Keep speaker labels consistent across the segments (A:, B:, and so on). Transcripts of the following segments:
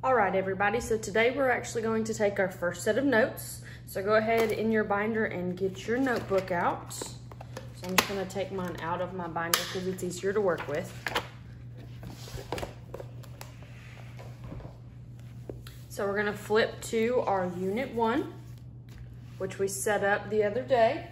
A: All right, everybody, so today we're actually going to take our first set of notes. So go ahead in your binder and get your notebook out. So I'm just gonna take mine out of my binder because it's easier to work with. So we're gonna flip to our Unit 1, which we set up the other day.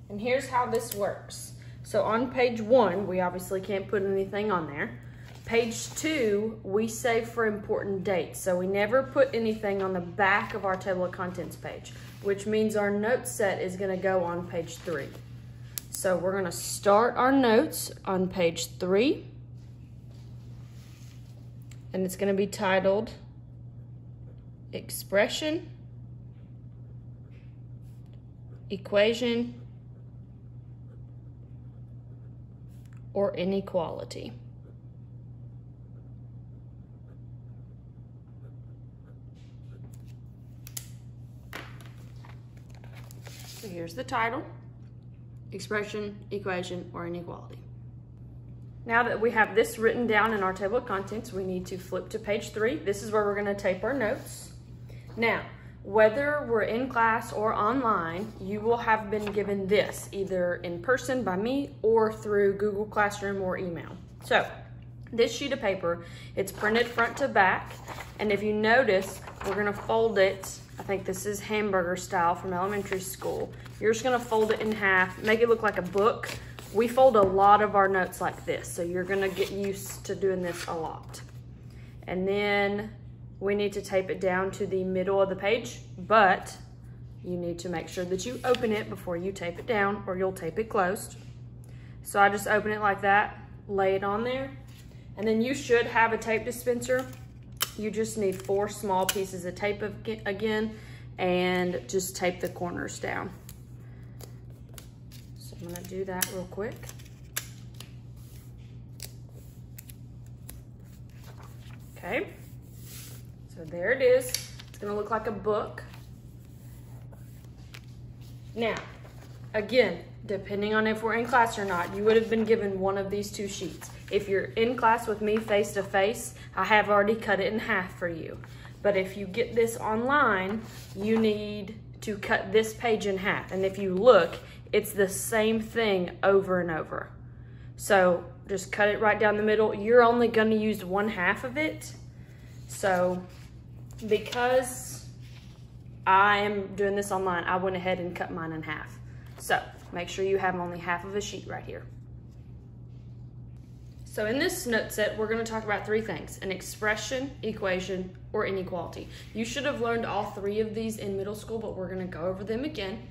A: And here's how this works. So on page 1, we obviously can't put anything on there. Page 2, we save for important dates. So we never put anything on the back of our table of contents page, which means our note set is gonna go on page 3. So we're gonna start our notes on page 3, and it's gonna be titled Expression, Equation, or Inequality. So here's the title, Expression, Equation, or Inequality. Now that we have this written down in our table of contents, we need to flip to page 3. This is where we're gonna tape our notes. Now, whether we're in class or online, you will have been given this, either in person by me or through Google Classroom or email. So, this sheet of paper, it's printed front to back, and if you notice, we're gonna fold it. I think this is hamburger style from elementary school. You're just gonna fold it in half, make it look like a book. We fold a lot of our notes like this, so you're gonna get used to doing this a lot. And then we need to tape it down to the middle of the page, but you need to make sure that you open it before you tape it down or you'll tape it closed. So I just open it like that, lay it on there, and then you should have a tape dispenser. You just need 4 small pieces of tape again, and just tape the corners down. So I'm gonna do that real quick. Okay, so there it is. It's gonna look like a book. Now, again, depending on if we're in class or not, you would have been given one of these 2 sheets. If you're in class with me face to face, I have already cut it in half for you. But if you get this online, you need to cut this page in half. And if you look, it's the same thing over and over. So just cut it right down the middle. You're only gonna use 1/2 of it. So because I am doing this online, I went ahead and cut mine in half. So make sure you have only half of a sheet right here. So in this note set, we're gonna talk about 3 things: an expression, equation, or inequality. You should have learned all 3 of these in middle school, but we're gonna go over them again.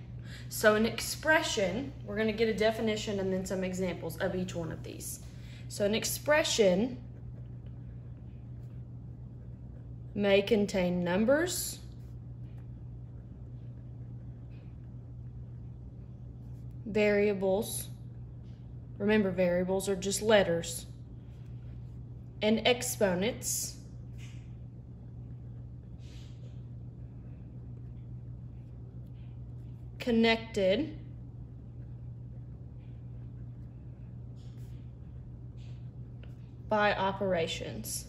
A: So an expression, we're gonna get a definition and then some examples of each one of these. So an expression may contain numbers, variables, remember variables are just letters, and exponents, connected by operations.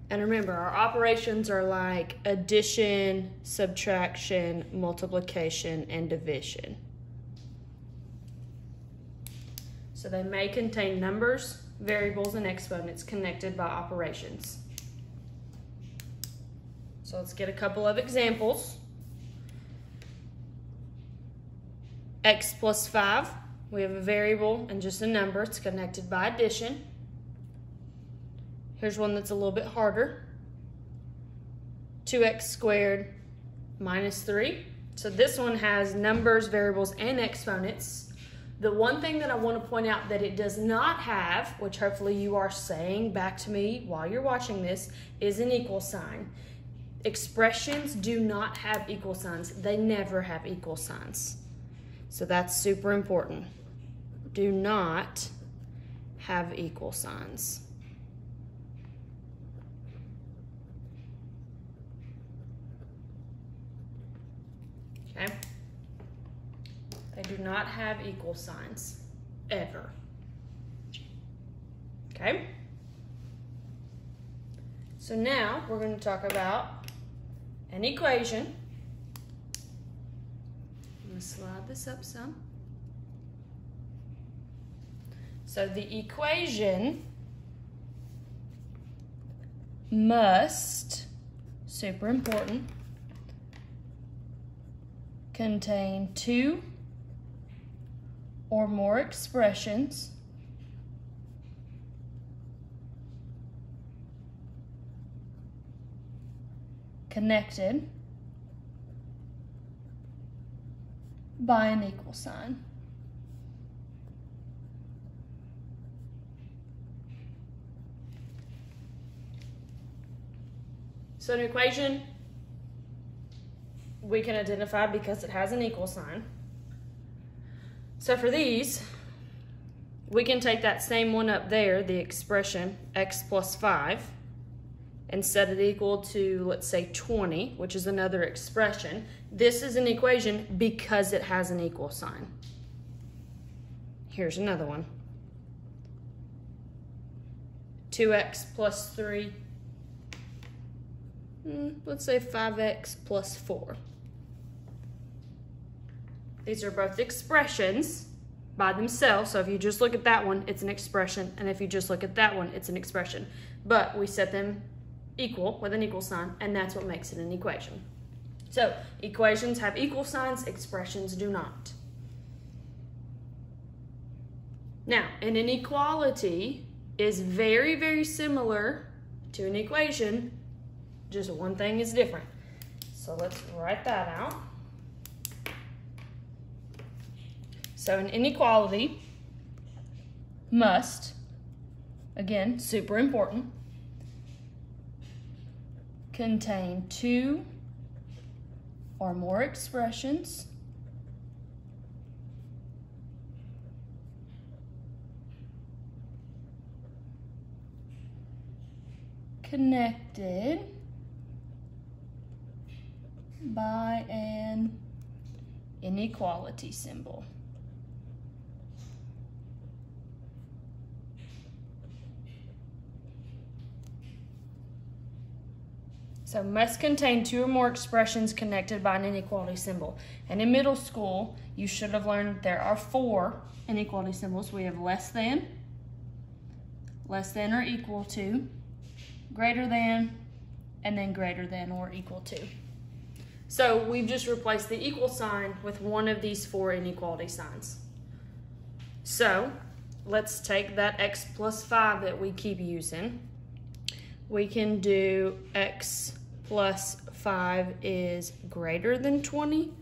A: And remember, our operations are like addition, subtraction, multiplication, and division. So they may contain numbers, variables, and exponents connected by operations. So let's get a couple of examples. X plus 5, we have a variable and just a number. It's connected by addition. Here's one that's a little bit harder. 2x squared minus 3. So this one has numbers, variables, and exponents. The one thing that I want to point out that it does not have, which hopefully you are saying back to me while you're watching this, is an equal sign. Expressions do not have equal signs. They never have equal signs. So that's super important. Do not have equal signs. Okay? They do not have equal signs, ever. Okay? So now we're going to talk about an equation. I'm going to slide this up some. So the equation must, super important, contain two or more expressions connected by an equal sign. So an equation we can identify because it has an equal sign. So for these, we can take that same one up there, the expression x plus 5, and set it equal to, let's say, 20, which is another expression. This is an equation because it has an equal sign. Here's another one. 2x plus 3, let's say 5x plus 4. These are both expressions by themselves. So if you just look at that one, it's an expression. And if you just look at that one, it's an expression. But we set them equal with an equal sign, and that's what makes it an equation. So equations have equal signs, expressions do not. Now, an inequality is very, very similar to an equation, just one thing is different. So let's write that out. So an inequality must, again, super important, contain two or more expressions connected by an inequality symbol. So must contain two or more expressions connected by an inequality symbol. And in middle school, you should have learned there are 4 inequality symbols. We have less than or equal to, greater than, and then greater than or equal to. So we've just replaced the equal sign with one of these 4 inequality signs. So let's take that x plus 5 that we keep using. We can do x plus 5 is greater than 20.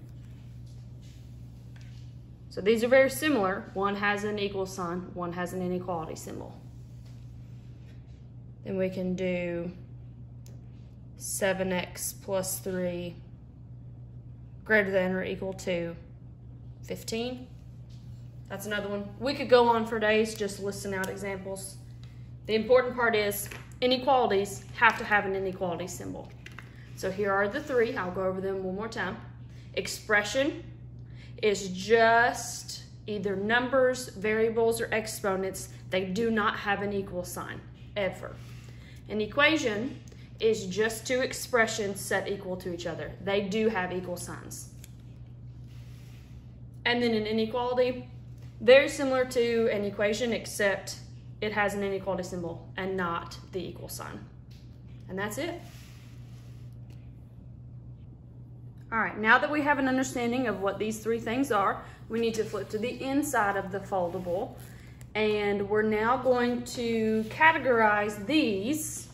A: So these are very similar. One has an equal sign, one has an inequality symbol. Then we can do 7x plus 3 greater than or equal to 15. That's another one. We could go on for days just listing out examples. The important part is inequalities have to have an inequality symbol. So here are the 3. I'll go over them one more time. Expression is just either numbers, variables, or exponents. They do not have an equal sign, ever. An equation is just 2 expressions set equal to each other. They do have equal signs. And then an inequality, very similar to an equation, except it has an inequality symbol and not the equal sign. And that's it. All right, now that we have an understanding of what these 3 things are, we need to flip to the inside of the foldable. And we're now going to categorize these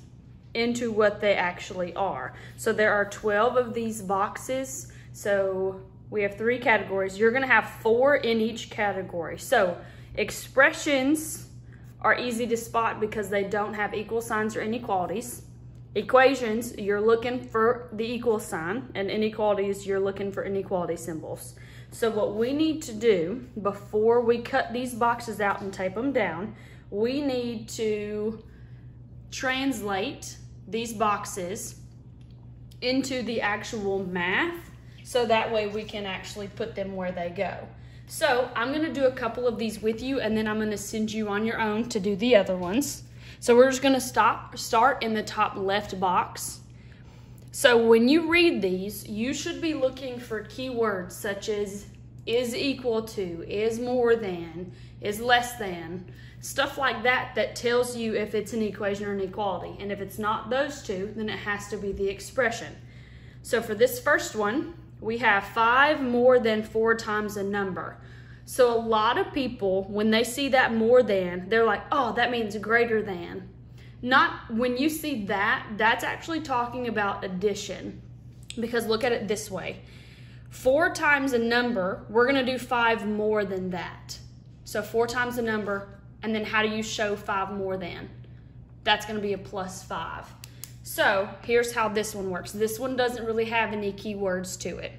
A: into what they actually are. So there are 12 of these boxes. So we have 3 categories. You're gonna have 4 in each category. So expressions are easy to spot because they don't have equal signs or inequalities. Equations, you're looking for the equal sign, and inequalities, you're looking for inequality symbols. So what we need to do before we cut these boxes out and tape them down, we need to translate these boxes into the actual math, so that way we can actually put them where they go. So I'm gonna do a couple of these with you, and then I'm gonna send you on your own to do the other ones. So we're just gonna start in the top left box. So when you read these, you should be looking for keywords such as is equal to, is more than, is less than, stuff like that that tells you if it's an equation or an equality. And if it's not those two, then it has to be the expression. So for this first one, we have 5 more than 4 times a number. So a lot of people, when they see that more than, they're like, oh, that means greater than. Not when you see that, that's actually talking about addition. Because look at it this way. 4 times a number, we're gonna do 5 more than that. So 4 times a number, and then how do you show 5 more than? That's gonna be a plus 5. So here's how this one works. This one doesn't really have any keywords to it.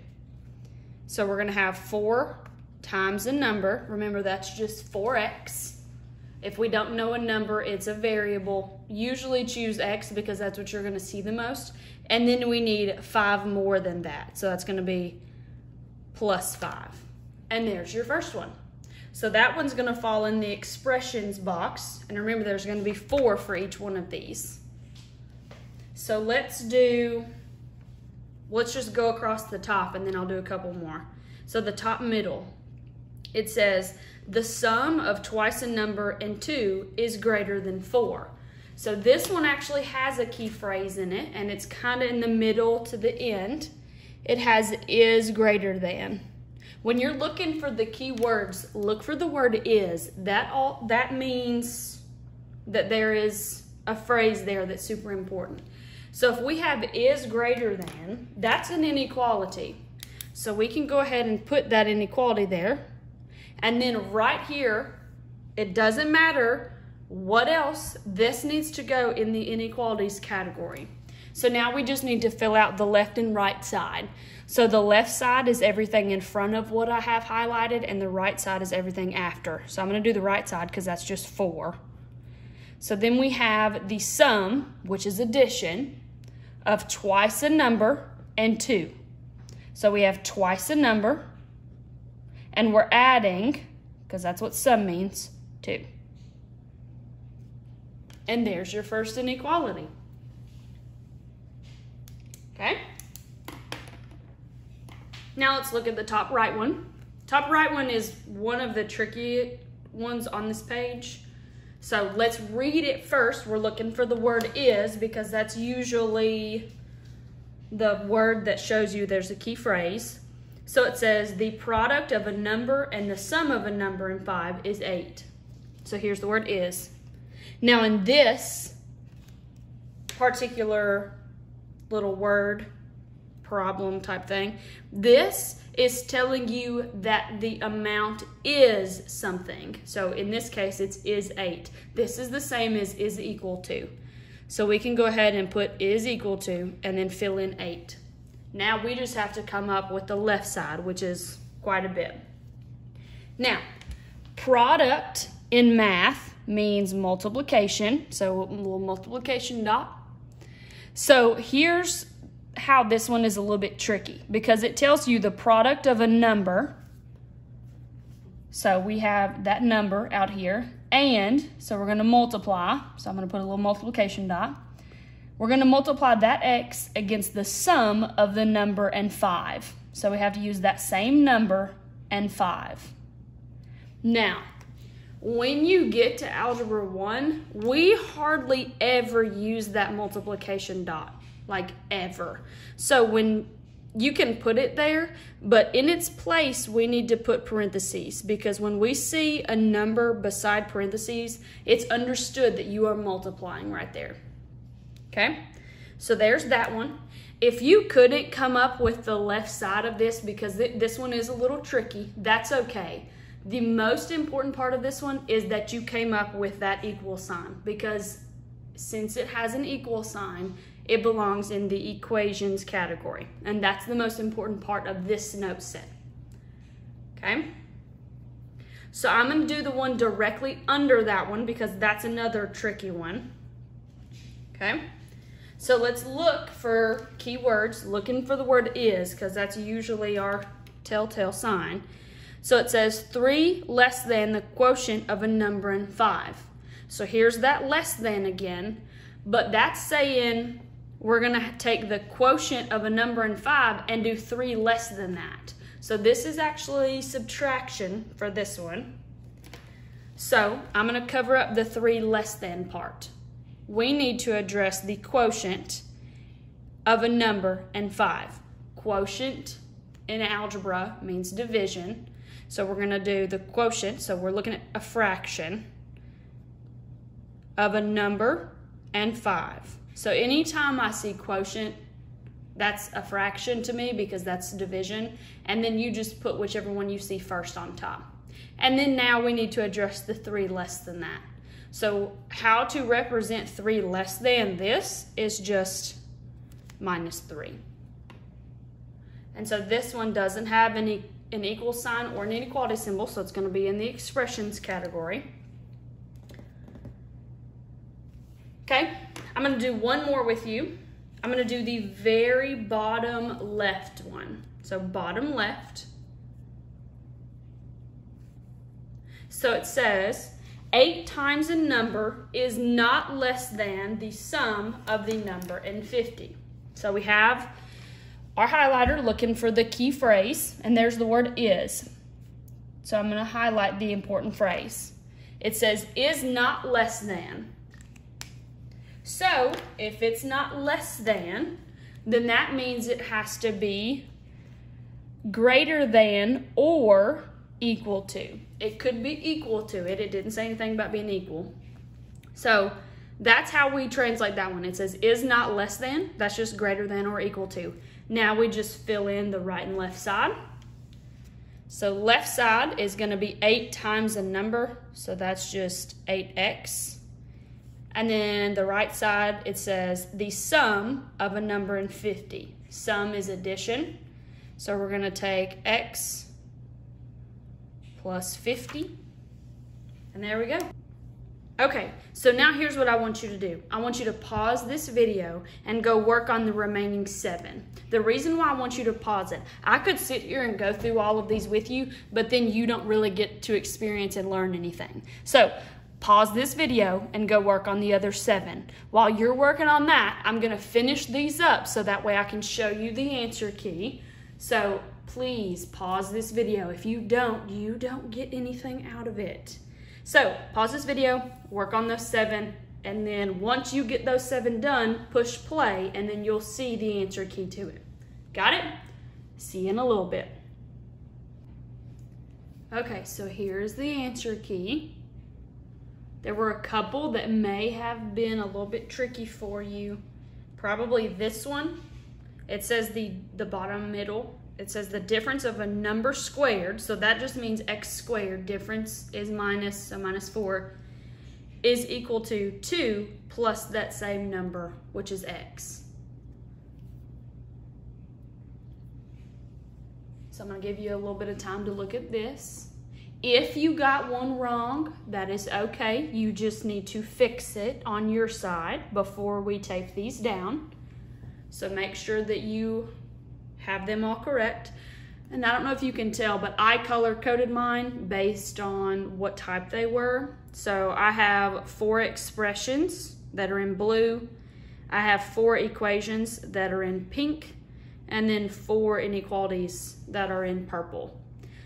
A: So we're gonna have 4 times a number. Remember, that's just 4x. If we don't know a number, it's a variable. Usually choose x because that's what you're gonna see the most. And then we need 5 more than that. So that's gonna be plus 5. And there's your first one. So that one's gonna fall in the expressions box. And remember, there's gonna be 4 for each one of these. So let's just go across the top and then I'll do a couple more. So the top middle, it says, the sum of twice a number and 2 is greater than 4. So this one actually has a key phrase in it, and it's kind of in the middle to the end. It has is greater than. When you're looking for the key words, look for the word is. That means that there is a phrase there that's super important. So if we have is greater than, that's an inequality. So we can go ahead and put that inequality there. And then right here, it doesn't matter what else, this needs to go in the inequalities category. So now we just need to fill out the left and right side. So the left side is everything in front of what I have highlighted, and the right side is everything after. So I'm gonna do the right side because that's just 4. So then we have the sum, which is addition, of twice a number and 2. So we have twice a number, and we're adding, because that's what sum means, 2. And there's your first inequality. Okay? Now let's look at the top right one. Top right one is one of the tricky ones on this page. So let's read it first. We're looking for the word is because that's usually the word that shows you there's a key phrase. So it says the product of a number and the sum of a number and 5 is 8. So here's the word is. Now in this particular little word problem type thing, this is telling you that the amount is something. So in this case, it's is 8. This is the same as is equal to. So we can go ahead and put is equal to and then fill in 8. Now we just have to come up with the left side, which is quite a bit. Now, product in math means multiplication. So a little multiplication dot. So here's how this one is a little bit tricky because it tells you the product of a number. So we have that number out here, and so we're going to multiply. So I'm going to put a little multiplication dot. We're going to multiply that x against the sum of the number and 5. So we have to use that same number and 5. Now, when you get to Algebra 1, we hardly ever use that multiplication dot. Like ever. So when you can put it there, but in its place, we need to put parentheses because when we see a number beside parentheses, it's understood that you are multiplying right there. Okay? So there's that one. If you couldn't come up with the left side of this because this one is a little tricky, that's okay. The most important part of this one is that you came up with that equal sign because since it has an equal sign, it belongs in the equations category. And that's the most important part of this note set. Okay? So I'm going to do the one directly under that one because that's another tricky one. Okay? So let's look for keywords, looking for the word is because that's usually our telltale sign. So it says 3 less than the quotient of a number and 5. So here's that less than again, but that's saying we're gonna take the quotient of a number and 5 and do 3 less than that. So this is actually subtraction for this one. So I'm gonna cover up the 3 less than part. We need to address the quotient of a number and 5. Quotient in algebra means division. So we're gonna do the quotient, so we're looking at a fraction of a number and 5. So anytime I see quotient, that's a fraction to me because that's division. And then you just put whichever one you see first on top. And then now we need to address the 3 less than that. So how to represent 3 less than this is just minus 3. And so this one doesn't have an equal sign or an inequality symbol, so it's going to be in the expressions category. Okay, I'm going to do one more with you. I'm going to do the very bottom left one. So bottom left. So it says 8 times a number is not less than the sum of the number and 50. So we have our highlighter looking for the key phrase, and there's the word is. So I'm going to highlight the important phrase. It says is not less than. So if it's not less than, then that means it has to be greater than or equal to. It could be equal to it. It didn't say anything about being equal. So that's how we translate that one. It says is not less than. That's just greater than or equal to. Now we just fill in the right and left side. So left side is going to be 8 times a number. So that's just 8x. And then the right side, it says the sum of a number and 50. Sum is addition. So we're going to take x plus 50. And there we go. Okay, so now here's what I want you to do. I want you to pause this video and go work on the remaining 7. The reason why I want you to pause it, I could sit here and go through all of these with you, but then you don't really get to experience and learn anything. So pause this video and go work on the other 7. While you're working on that, I'm gonna finish these up so that way I can show you the answer key. So please pause this video. If you don't get anything out of it. So pause this video, work on those 7, and then once you get those 7 done, push play, and then you'll see the answer key to it. Got it? See you in a little bit. Okay, so here's the answer key. There were a couple that may have been a little bit tricky for you. Probably this one. It says the bottom middle. It says the difference of a number squared, so that just means x squared. Difference is minus, so minus 4, is equal to 2 plus that same number, which is x. So I'm going to give you a little bit of time to look at this. If you got one wrong, that is okay. You just need to fix it on your side before we tape these down. So make sure that you have them all correct. And I don't know if you can tell, but I color coded mine based on what type they were. So I have 4 expressions that are in blue. I have 4 equations that are in pink, and then 4 inequalities that are in purple.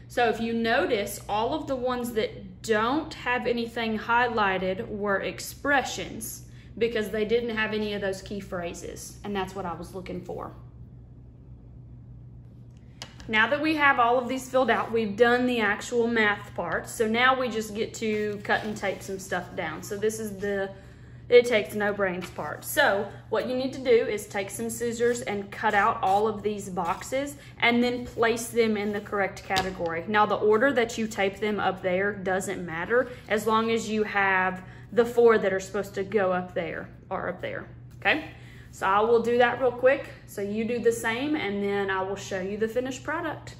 A: So if you notice, all of the ones that don't have anything highlighted were expressions because they didn't have any of those key phrases, and that's what I was looking for. Now that we have all of these filled out, we've done the actual math part. So now we just get to cut and tape some stuff down. So this is the it takes no brains part. So what you need to do is take some scissors and cut out all of these boxes and then place them in the correct category. Now the order that you tape them up there doesn't matter as long as you have the 4 that are supposed to go up there are up there, okay? So I will do that real quick. So you do the same and then I will show you the finished product.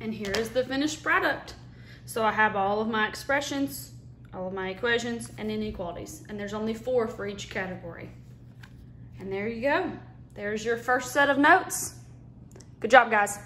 A: And here is the finished product. So I have all of my expressions all of my equations and inequalities. And there's only 4 for each category. And there you go. There's your first set of notes. Good job, guys.